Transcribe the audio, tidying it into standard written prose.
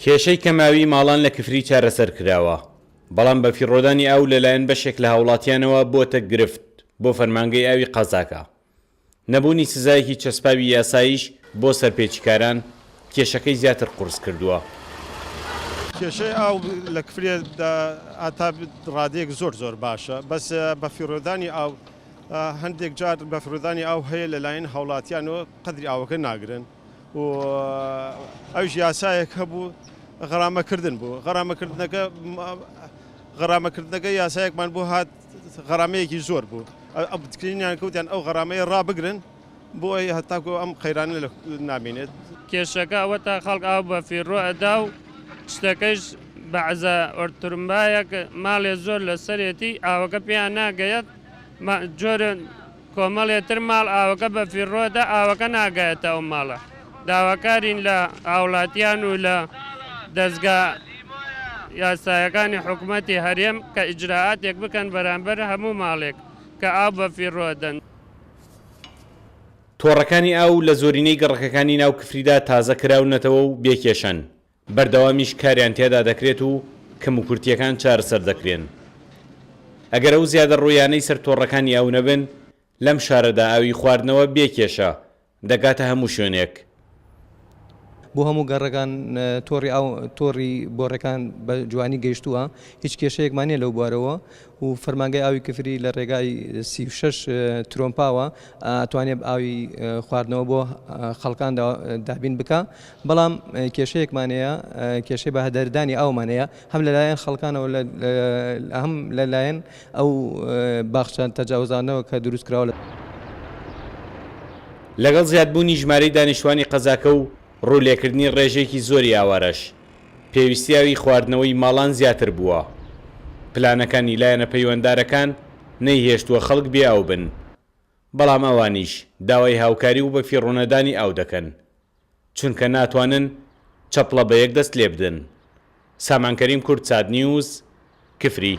کێشەی کەماوی ماڵان لە کفری چارەسەر کراوە، بەڵام بە فیڕۆدانی ئاو لەلایەن بەشێک لە هاوڵاتیانەوە بۆتە گرفت بۆ فەرمانگەی ئاوی قەزاکە. نەبوونی سزایەکی چەسپاوی یاساییش بۆ سەرپێچیکاران کێشەکەی زیاتر قورس کردووە. کێشەی ئاو لە کفرێدا ئاتا ڕادەیەک زۆر باشە، بەس بە فیڕۆدانی ئاو هەندێک جار بە فرۆدانی ئاو هەیە لەلایەن هاوڵاتیانەوە قەدری ئاوەکە ناگرن و ئەوش یاسایەک هەبوو غەرامەکردن بوو. غەرامەکردنەکە یاسایەکمان بۆ هات غەرامەیەکی زۆر بوو. بتکرینیان کەوتیان ئەو غەرامەیە ڕابگرن بۆ ئەی هەتاکو ئەم قەیرانە نامێنێت. کێشەکە ئەوە تا خەڵک ئاو بە فیڕۆ ئەدا و شتەکەیش بەعزە ئۆرتورمبایەک ماڵێ زۆر لەسەرێتی ئاوەکە پێیان ناگەیەت جۆرە کۆمەڵێتر ماڵ ئاوەکە بە فیڕۆدا ئاوەکە ناگایێتە ئەو ماڵە. داواکارین لە هاوڵاتیان و لە دەستگا یاسایەکانی حکوومەتی هەرێم کە ئیجراعاتێک بکەن بەرامبەر هەموو ماڵێک کە ئاو بە فیڕۆدەن. تۆڕەکانی ئاو لە زۆرینەی گەڕەکەکانی ناو کفریدا تازە کراونەتەوە و بێکێشەن، بەردەوامیش کاریان تێدا دەکرێت و کەم و کورتیەکان چارەسەر دەکرێن. ئەگەر ئەو زیادە ڕۆیانەی سەر تۆڕەکانی ئاو نەبن، لەم شارەدا ئاوی خواردنەوە بێکێشە دەگاتە هەموو شوێنێک. بۆ هەموو گەڕەکان تۆڕی بۆڕەکان بە جوانی گەیشتووە، هیچ کێشەیەکمانە لەو بوارەوە و فەرمانگەی ئاوی کفری لە ڕێگای 36 ترۆمپاوە ئەتوانێت ئاوی خواردنەوە بۆ خەڵکان دابین بکە، بەڵام کێشەیەکمانەیە کێشەی بە هەدەردانی ئاومانەیە هەم لەلایەن خەڵکانەوە هەم لەلایەن ئەو باخچە تەجاوزانەوە کە دروست کراوە. لەگەڵ زیادبوونی ژمارەی دانیشتوانی قەزاکە و ڕوولێکردنی ڕێژێکی زۆری ئاوارەش، پێویستیاوی خواردنەوەی ماڵان زیاتر بووە. پلانەکانی لایەنە پەیوەنددارەکان نەیهێشتووە خەڵک بێئاو بن، بەڵام ئەوانیش داوای هاوکاری و بە فیڕۆنەدانی ئاو دەکەن، چونکە ناتوانن چەپڵە بە یەک دەست لێ بدەن. سامانکەریم کورد، چاد نیوز، کفری.